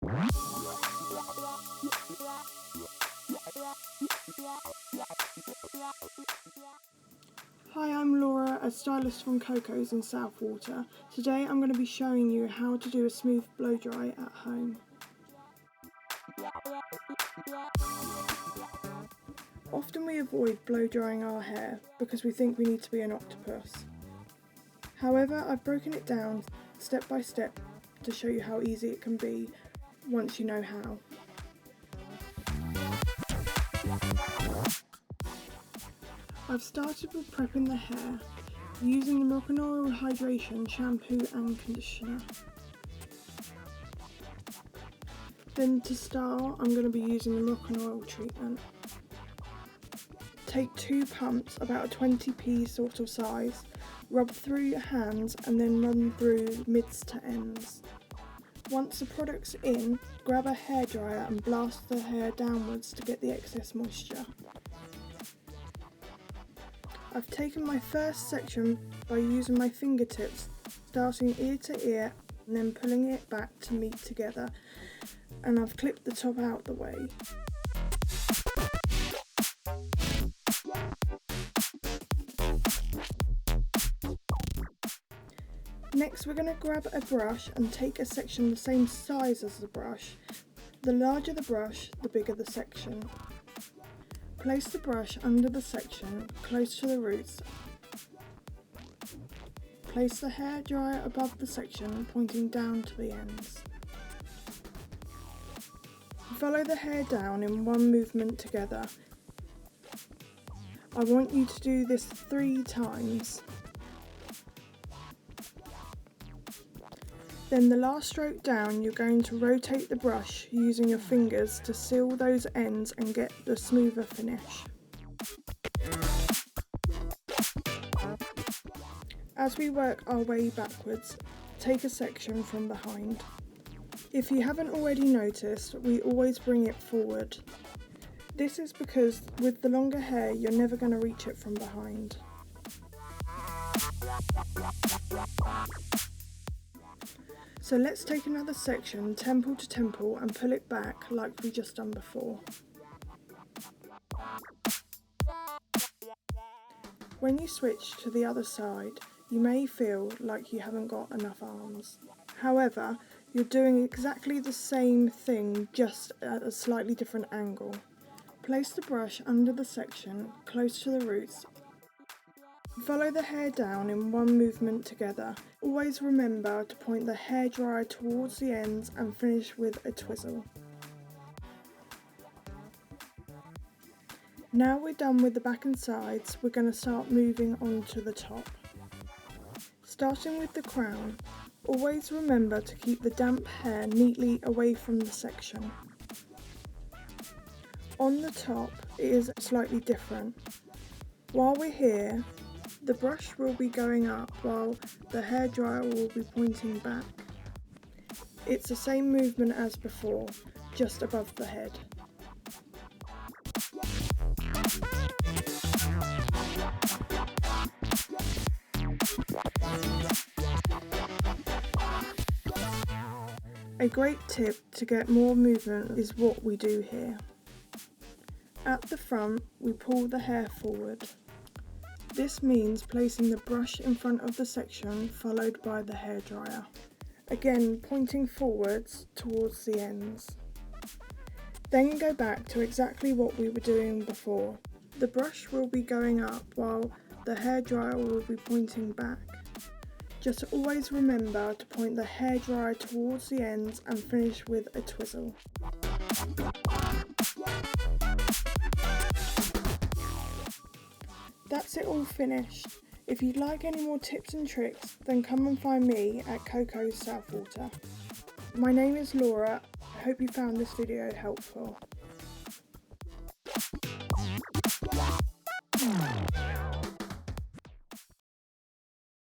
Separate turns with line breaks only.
Hi, I'm Laura, a stylist from Coco's in Southwater. Today I'm going to be showing you how to do a smooth blow dry at home. Often we avoid blow drying our hair because we think we need to be an octopus. However, I've broken it down step by step to show you how easy it can be once you know how. I've started with prepping the hair using the Moroccan Oil Hydration shampoo and conditioner. Then to start, I'm going to be using the Moroccan Oil treatment. Take 2 pumps, about a 20p sort of size, rub through your hands and then run through mids to ends. Once the product's in, grab a hairdryer and blast the hair downwards to get the excess moisture. I've taken my first section by using my fingertips, starting ear to ear and then pulling it back to meet together, and I've clipped the top out the way. Next we're going to grab a brush and take a section the same size as the brush. The larger the brush, the bigger the section. Place the brush under the section, close to the roots. Place the hairdryer above the section, pointing down to the ends. Follow the hair down in one movement together. I want you to do this 3 times. Then the last stroke down, you're going to rotate the brush using your fingers to seal those ends and get the smoother finish. As we work our way backwards, take a section from behind. If you haven't already noticed, we always bring it forward. This is because with the longer hair, you're never going to reach it from behind. So let's take another section, temple to temple, and pull it back like we just done before. When you switch to the other side, you may feel like you haven't got enough arms. However, you're doing exactly the same thing, just at a slightly different angle. Place the brush under the section, close to the roots. Follow the hair down in one movement together. Always remember to point the hairdryer towards the ends and finish with a twizzle. Now we're done with the back and sides, we're going to start moving on to the top. Starting with the crown, always remember to keep the damp hair neatly away from the section. On the top, it is slightly different. While we're here, the brush will be going up while the hairdryer will be pointing back. It's the same movement as before, just above the head. A great tip to get more movement is what we do here. At the front, we pull the hair forward. This means placing the brush in front of the section followed by the hairdryer. Again, pointing forwards towards the ends. Then go back to exactly what we were doing before. The brush will be going up while the hairdryer will be pointing back. Just always remember to point the hairdryer towards the ends and finish with a twizzle. That's it all finished. If you'd like any more tips and tricks, then come and find me at Coco's Southwater. My name is Laura. I hope you found this video helpful.